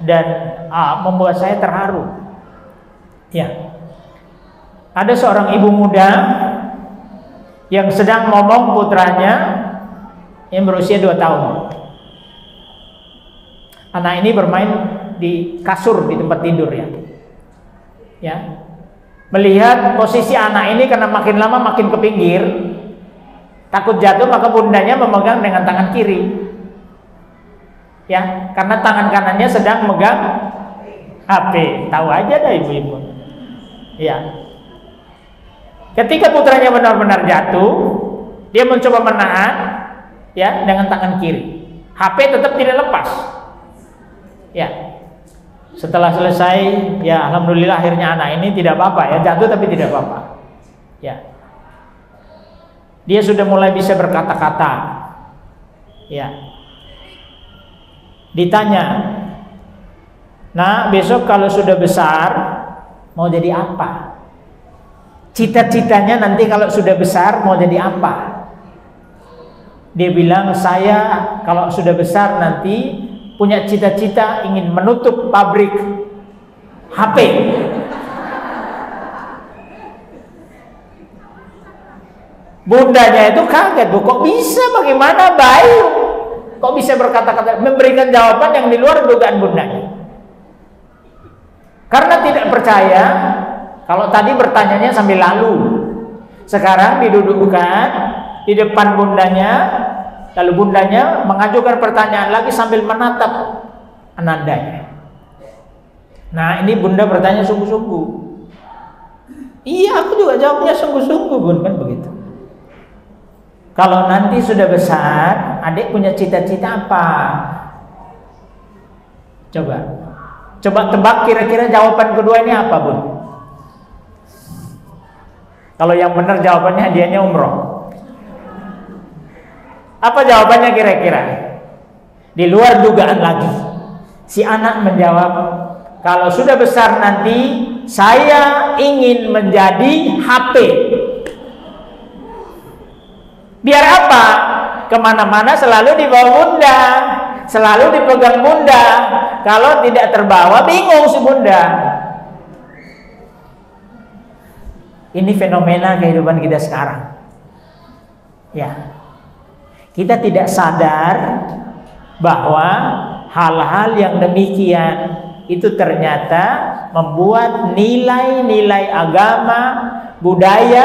dan membuat saya terharu. Ya. Ada seorang ibu muda yang sedang ngomong putranya yang berusia 2 tahun. Anak ini bermain di kasur di tempat tidur ya. Ya. Melihat posisi anak ini karena makin lama makin ke pinggir, takut jatuh, maka bundanya memegang dengan tangan kiri. Ya, karena tangan kanannya sedang megang HP. Tahu aja dah ibu-ibu. Ya. Ketika putranya benar-benar jatuh, dia mencoba menahan ya dengan tangan kiri. HP tetap tidak lepas. Ya. Setelah selesai, ya alhamdulillah akhirnya anak ini tidak apa-apa ya, jatuh tapi tidak apa-apa. Ya. Dia sudah mulai bisa berkata-kata. Ya. Ditanya, "Nah, besok kalau sudah besar mau jadi apa? Cita-citanya nanti kalau sudah besar mau jadi apa?" Dia bilang, "Saya kalau sudah besar nanti punya cita-cita ingin menutup pabrik HP." Bundanya itu kaget, "Bu, kok bisa? Bagaimana Bayu? Kok bisa berkata-kata?" Memberikan jawaban yang di luar dugaan bundanya. Karena tidak percaya, kalau tadi bertanyanya sambil lalu, sekarang didudukkan di depan bundanya, lalu bundanya mengajukan pertanyaan lagi sambil menatap anandanya. Nah, ini bunda bertanya sungguh-sungguh. Iya, aku juga jawabnya sungguh-sungguh, Bun, kan begitu. Kalau nanti sudah besar, adik punya cita-cita apa? Coba tebak kira-kira jawaban kedua ini apa, Bun? Kalau yang benar jawabannya hadiahnya umroh. Apa jawabannya kira-kira? Di luar dugaan lagi. Si anak menjawab, "Kalau sudah besar nanti saya ingin menjadi HP." Biar apa? Kemana-mana selalu dibawa bunda, selalu dipegang bunda. Kalau tidak terbawa bingung si bunda. Ini fenomena kehidupan kita sekarang. Ya. Kita tidak sadar bahwa hal-hal yang demikian itu ternyata membuat nilai-nilai agama, budaya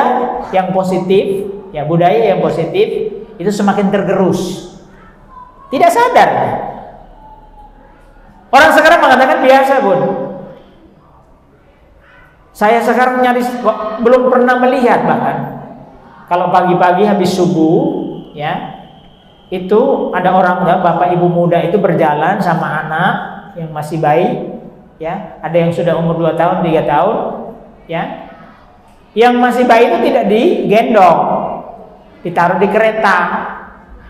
yang positif, ya budaya yang positif itu semakin tergerus. Tidak sadar. Orang sekarang mengatakan biasa, Bun. Saya sekarang nyaris belum pernah melihat bahkan kalau pagi-pagi habis subuh, ya. Itu ada orang ya, bapak ibu muda itu berjalan sama anak yang masih bayi, ya. Ada yang sudah umur 2 tahun, 3 tahun, ya. Yang masih bayi itu tidak digendong, ditaruh di kereta,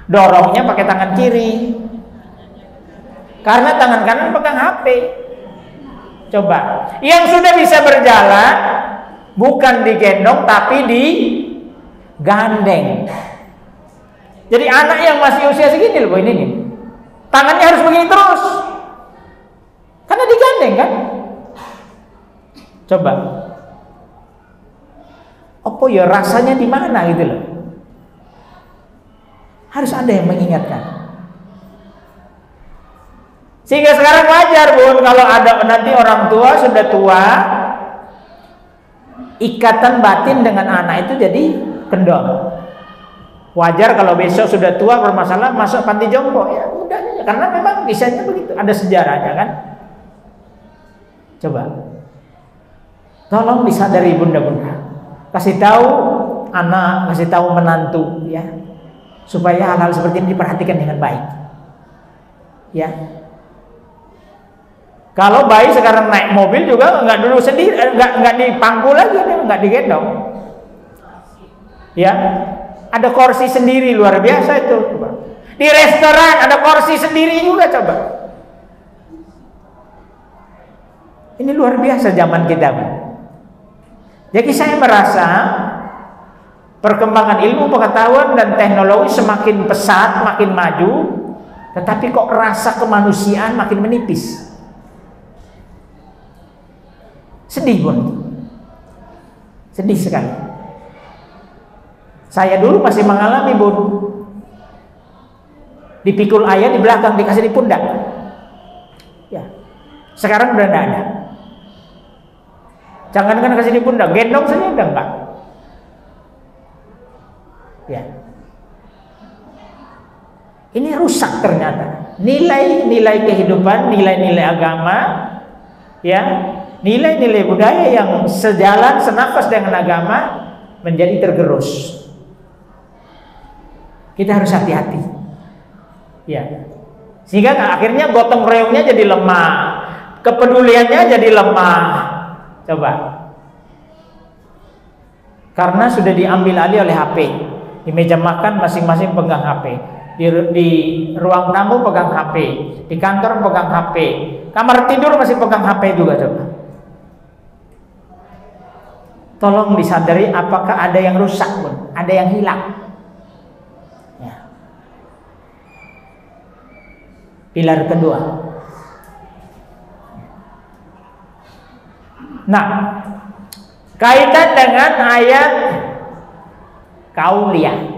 dorongnya pakai tangan kiri, karena tangan kanan pegang HP. Coba, yang sudah bisa berjalan bukan digendong tapi digandeng. Jadi anak yang masih usia segini loh ini nih, tangannya harus begini terus, karena digandeng kan. Coba, apa ya rasanya di mana gitu loh. Harus ada yang mengingatkan. Sehingga sekarang wajar, Bun, kalau ada nanti orang tua sudah tua, ikatan batin dengan anak itu jadi kendor. Wajar kalau besok sudah tua bermasalah masuk panti jompo, ya udah, karena memang desainnya begitu, ada sejarahnya kan. Coba, tolong disadari bunda-bunda, kasih tahu anak, kasih tahu menantu, ya, supaya hal-hal seperti ini diperhatikan dengan baik, ya. Kalau bayi sekarang naik mobil juga nggak dulu sendiri, nggak dipangku lagi, nggak digendong, ya. Ada kursi sendiri, luar biasa itu. Di restoran ada kursi sendiri juga, coba. Ini luar biasa zaman kita. Jadi saya merasa perkembangan ilmu pengetahuan dan teknologi semakin pesat, makin maju, tetapi kok rasa kemanusiaan makin menipis. Sedih, Bun. Sedih sekali. Saya dulu masih mengalami, Bun. Dipikul ayah di belakang, dikasih di pundak. Ya. Sekarang udah enggak ada. Jangankan kasih di pundak, gendong saja udah enggak. Ya. Ini rusak ternyata. Nilai-nilai kehidupan, nilai-nilai agama, ya, nilai-nilai budaya yang sejalan, senafas dengan agama menjadi tergerus. Kita harus hati-hati. Ya. Sehingga akhirnya gotong royongnya jadi lemah, kepeduliannya jadi lemah. Coba. Karena sudah diambil alih oleh HP. Di meja makan masing-masing pegang HP. Di ruang tamu pegang HP, di kantor pegang HP, kamar tidur masih pegang HP juga. Coba. Tolong disadari apakah ada yang rusak, Bun? Ada yang hilang. Ya. Pilar kedua. Nah, kaitan dengan ayat kauliyah.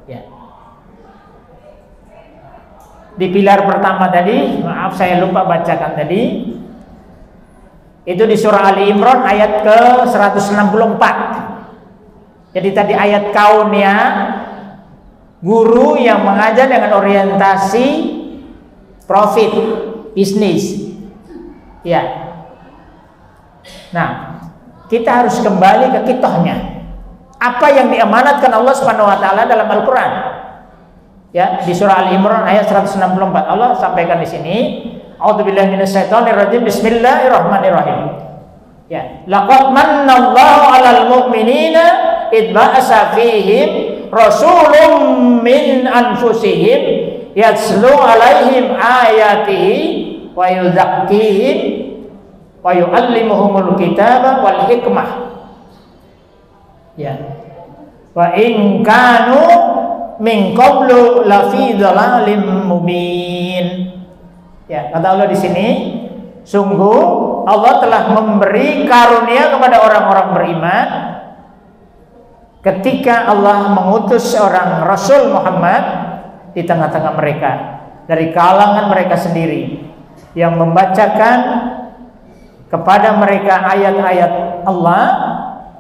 Ya. Di pilar pertama tadi, maaf saya lupa bacakan tadi. Itu di surah Ali Imran ayat ke 164. Jadi tadi ayat kauniyah, guru yang mengajar dengan orientasi profit, bisnis. Ya. Nah, kita harus kembali ke kitohnya. Apa yang diamanatkan Allah Subhanahu wa taala dalam Al-Qur'an. Ya, di surah Ali Imran ayat 164 Allah sampaikan di sini, a'udzubillahi minasyaitonirrajim, bismillahirrahmanirrahim. Ya, laqad mannallahu 'alal mu'minina id ba'asa fihim rasulun min anfusihim yatslu 'alaihim ayatihi wa yuzakkihim wa yu'allimuhumul kitaba wal hikmah. Ya. Wa in kanu min qablu lafi dhalalim mubin. Ya, kata Allah di sini, sungguh Allah telah memberi karunia kepada orang-orang beriman ketika Allah mengutus seorang Rasul Muhammad di tengah-tengah mereka dari kalangan mereka sendiri yang membacakan kepada mereka ayat-ayat Allah,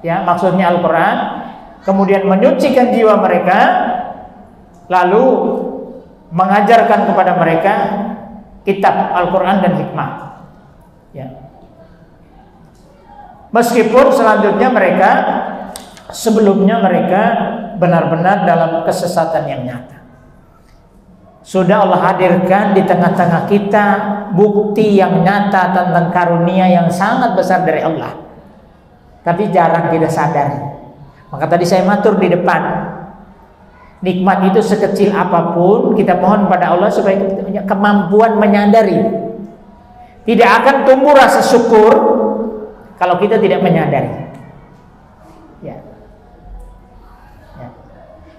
ya, maksudnya Al-Quran, kemudian menyucikan jiwa mereka, lalu mengajarkan kepada mereka kitab Al-Quran dan hikmah. Ya. Meskipun selanjutnya mereka, sebelumnya mereka benar-benar dalam kesesatan yang nyata. Sudah Allah hadirkan di tengah-tengah kita bukti yang nyata tentang karunia yang sangat besar dari Allah. Tapi jarang kita sadar. Maka tadi saya matur di depan, nikmat itu sekecil apapun kita mohon pada Allah supaya kita punya kemampuan menyadari. Tidak akan tumbuh rasa syukur kalau kita tidak menyadari. Ya. Ya.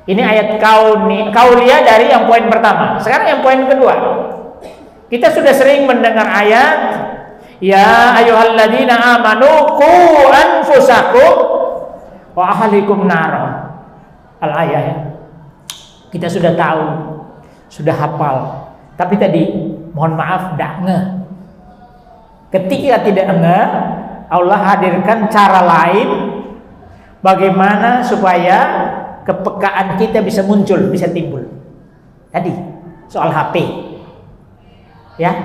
Ini ayat kauliyah dari yang poin pertama. Sekarang yang poin kedua. Kita sudah sering mendengar ayat ya ayyuhalladzina amanu qu anfusakum wa ahlikum nar. Al-ayat. Kita sudah tahu, sudah hafal. Tapi tadi mohon maaf tidak ngeh. Ketika tidak ngeh, Allah hadirkan cara lain bagaimana supaya kepekaan kita bisa muncul, bisa timbul. Tadi soal HP. Ya.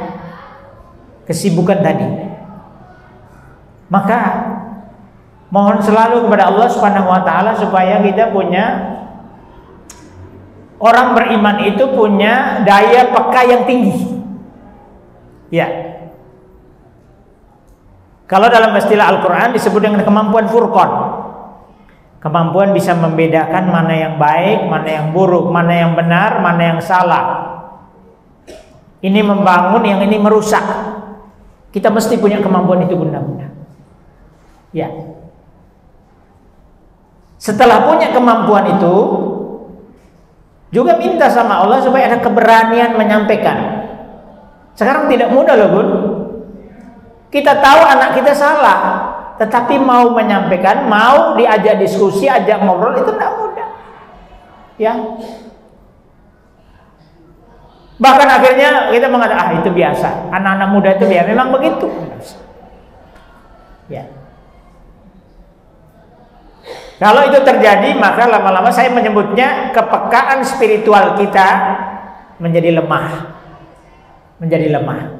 Kesibukan tadi. Maka mohon selalu kepada Allah Subhanahu wa taala supaya kita punya, orang beriman itu punya daya peka yang tinggi. Ya. Kalau dalam istilah Al-Qur'an disebut dengan kemampuan furqan. Kemampuan bisa membedakan mana yang baik, mana yang buruk, mana yang benar, mana yang salah. Ini membangun, yang ini merusak. Kita mesti punya kemampuan itu, bunda-bunda. Ya. Setelah punya kemampuan itu, juga minta sama Allah supaya ada keberanian menyampaikan. Sekarang tidak mudah loh, Bun. Kita tahu anak kita salah, tetapi mau menyampaikan, mau diajak diskusi, ajak ngobrol itu tidak mudah. Ya. Bahkan akhirnya kita mengatakan, itu biasa. Anak-anak muda itu biasa, memang begitu. Ya. Kalau itu terjadi, maka lama-lama saya menyebutnya kepekaan spiritual kita menjadi lemah. Menjadi lemah.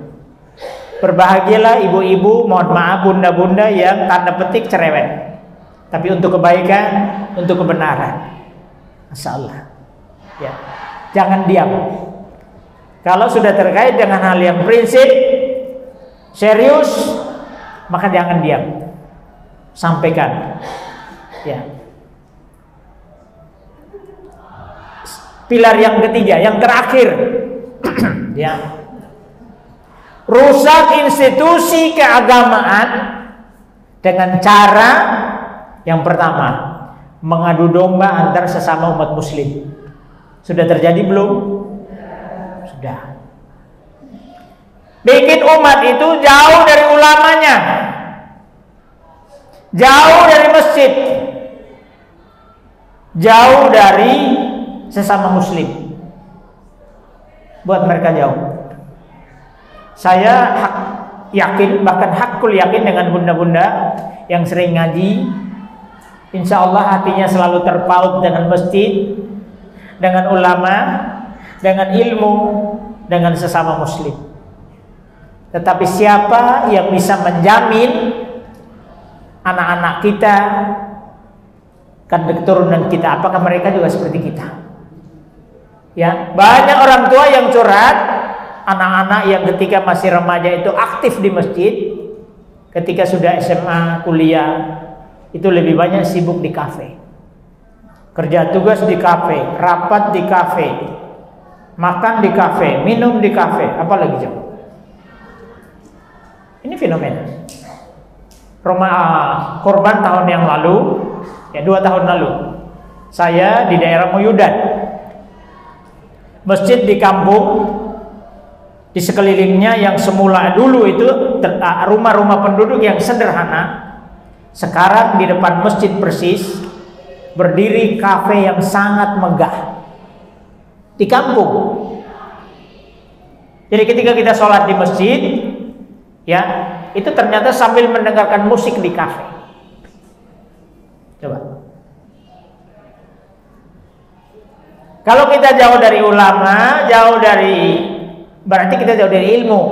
Berbahagialah ibu-ibu, mohon maaf bunda-bunda yang tanda petik cerewet. Tapi untuk kebaikan, untuk kebenaran. Masya Allah. Ya. Jangan diam. Kalau sudah terkait dengan hal yang prinsip, serius, maka jangan diam. Sampaikan. Ya. Pilar yang ketiga, yang terakhir. Ya. Rusak institusi keagamaan dengan cara yang pertama, mengadu domba antar sesama umat muslim. Sudah terjadi belum? Sudah. Bikin umat itu jauh dari ulamanya, jauh dari masjid, jauh dari sesama muslim. Buat mereka jauh. Saya yakin, bahkan hakul yakin dengan bunda-bunda yang sering ngaji, insya Allah hatinya selalu terpaut dengan masjid, dengan ulama, dengan ilmu, dengan sesama muslim. Tetapi siapa yang bisa menjamin anak-anak kita, keturunan kita, apakah mereka juga seperti kita? Ya, banyak orang tua yang curhat, anak-anak yang ketika masih remaja itu aktif di masjid, ketika sudah SMA, kuliah, itu lebih banyak sibuk di kafe. Kerja tugas di kafe, rapat di kafe, makan di kafe, minum di kafe, apalagi jauh. Ini fenomena. Korban tahun yang lalu, ya 2 tahun lalu, saya di daerah Moyudan, masjid di kampung, di sekelilingnya yang semula dulu itu rumah-rumah penduduk yang sederhana, sekarang di depan masjid persis berdiri kafe yang sangat megah di kampung. Jadi ketika kita sholat di masjid, ya itu ternyata sambil mendengarkan musik di kafe. Coba. Kalau kita jauh dari ulama, jauh dari, berarti kita jauh dari ilmu.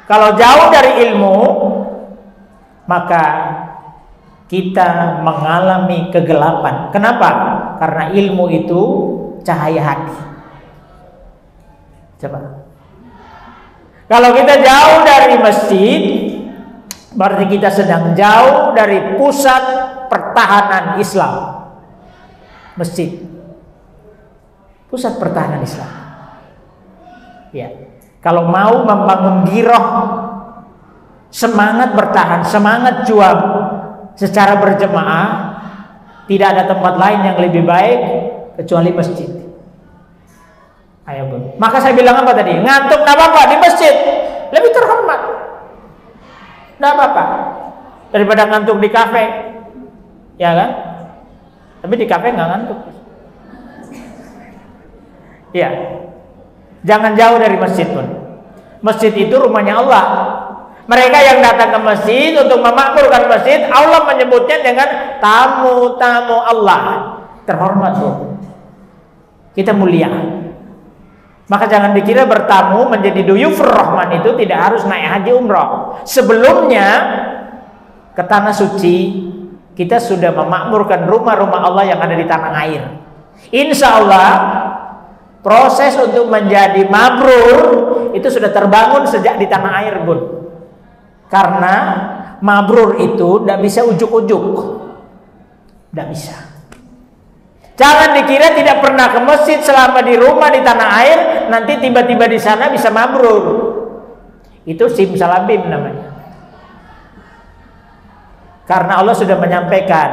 Kalau jauh dari ilmu, maka kita mengalami kegelapan. Kenapa? Karena ilmu itu cahaya hati. Coba. Kalau kita jauh dari masjid, berarti kita sedang jauh dari pusat pertahanan Islam. Masjid, pusat pertahanan Islam. Ya. Kalau mau membangun giroh, semangat bertahan, semangat juang secara berjemaah, tidak ada tempat lain yang lebih baik kecuali masjid. Ayo bun. Maka saya bilang apa tadi? Ngantuk nggak apa-apa, di masjid lebih terhormat. Nggak apa-apa daripada ngantuk di kafe, ya kan? Tapi di kafe nggak ngantuk. Ya, jangan jauh dari masjid pun. Masjid itu rumahnya Allah. Mereka yang datang ke masjid untuk memakmurkan masjid, Allah menyebutnya dengan tamu-tamu Allah. Terhormat tuh. Kita mulia. Maka jangan dikira bertamu menjadi duyufur rahman itu tidak harus naik haji umrah. Sebelumnya ke tanah suci kita sudah memakmurkan rumah-rumah Allah yang ada di tanah air. Insya Allah proses untuk menjadi mabrur itu sudah terbangun sejak di tanah air, bun. Karena mabrur itu tidak bisa ujuk-ujuk, tidak bisa. Jangan dikira tidak pernah ke masjid selama di rumah di tanah air, nanti tiba-tiba di sana bisa mabrur. Itu simsalabim namanya. Karena Allah sudah menyampaikan,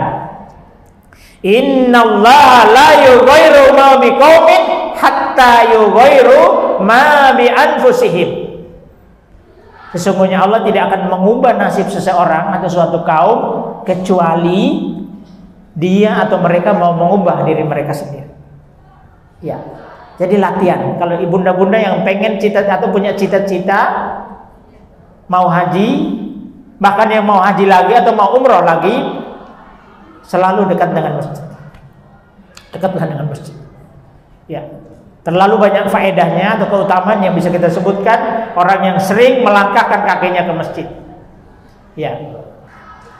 Innallaha la yughayyiru ma biqaumin hatta yughayyiru ma bi anfusihim. Sesungguhnya Allah tidak akan mengubah nasib seseorang atau suatu kaum kecuali dia atau mereka mau mengubah diri mereka sendiri. Ya. Jadi latihan. Kalau ibunda-bunda yang pengen cita atau punya cita-cita mau haji, bahkan yang mau haji lagi atau mau umroh lagi, selalu dekat dengan masjid. Dekatlah dengan masjid. Ya. Terlalu banyak faedahnya atau keutamaan yang bisa kita sebutkan orang yang sering melangkahkan kakinya ke masjid. Ya.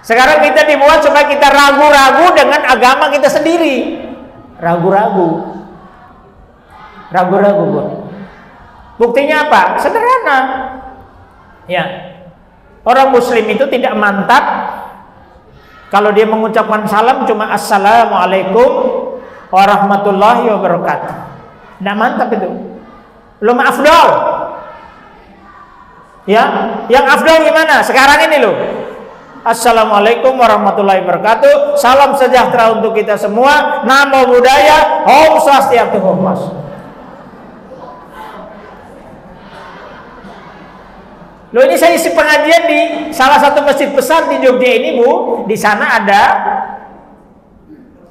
Sekarang kita dibuat supaya kita ragu-ragu dengan agama kita sendiri. Ragu-ragu. Ragu-ragu, Bu. Buktinya apa? Sederhana. Ya. Orang muslim itu tidak mantap kalau dia mengucapkan salam cuma assalamualaikum warahmatullahi wabarakatuh. Tidak mantap itu. Belum afdal. Ya, yang afdal gimana? Sekarang ini loh. Assalamualaikum warahmatullahi wabarakatuh. Salam sejahtera untuk kita semua. Namo Buddhaya. Om Swastiastu. Mas. Loh, ini saya isi pengajian di salah satu masjid besar di Jogja ini, Bu. Di sana ada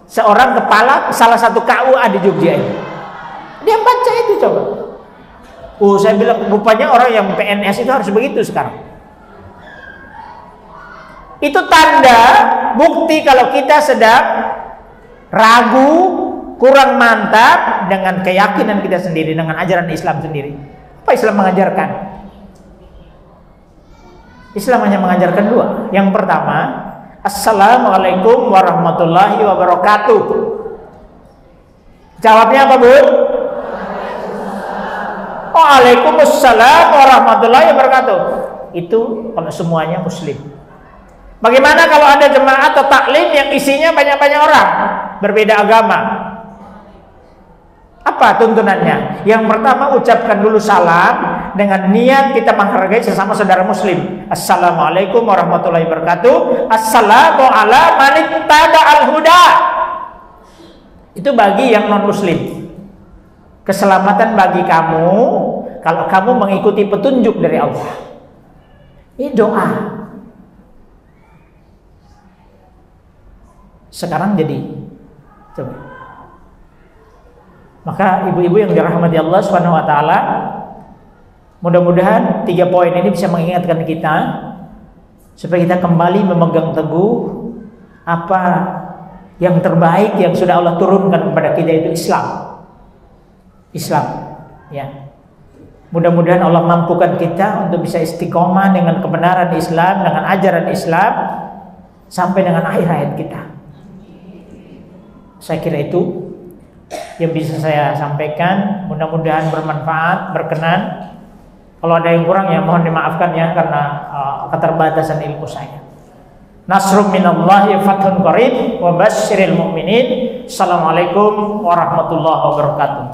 seorang kepala salah satu KUA di Jogja ini. Dia baca itu coba. Saya bilang rupanya orang yang PNS itu harus begitu sekarang. Itu tanda bukti kalau kita sedang ragu, kurang mantap dengan keyakinan kita sendiri, dengan ajaran Islam sendiri. Apa Islam mengajarkan? Islam hanya mengajarkan dua. Yang pertama, assalamualaikum warahmatullahi wabarakatuh. Jawabnya apa, Bu? Waalaikumsalam warahmatullahi wabarakatuh. Itu kalau semuanya muslim. Bagaimana kalau ada jemaah atau taklim yang isinya banyak-banyak orang berbeda agama? Apa tuntunannya? Yang pertama, ucapkan dulu salam dengan niat kita menghargai sesama saudara muslim. Assalamualaikum warahmatullahi wabarakatuh. Assalamu ala manittada al-huda. Itu bagi yang non muslim. Keselamatan bagi kamu kalau kamu mengikuti petunjuk dari Allah. Ini doa. Sekarang jadi coba. Maka ibu-ibu yang dirahmati Allah Subhanahu wa taala, mudah-mudahan 3 poin ini bisa mengingatkan kita supaya kita kembali memegang teguh apa yang terbaik yang sudah Allah turunkan kepada kita, itu Islam, ya. Mudah-mudahan Allah mampukan kita untuk bisa istiqomah dengan kebenaran Islam, dengan ajaran Islam sampai dengan akhir hayat kita. Saya kira itu yang bisa saya sampaikan. Mudah-mudahan bermanfaat, berkenan. Kalau ada yang kurang ya mohon dimaafkan ya, karena keterbatasan ilmu saya. Nasrum minallahi fathun qarib wa basyiril mu'minin. Assalamualaikum warahmatullahi wabarakatuh.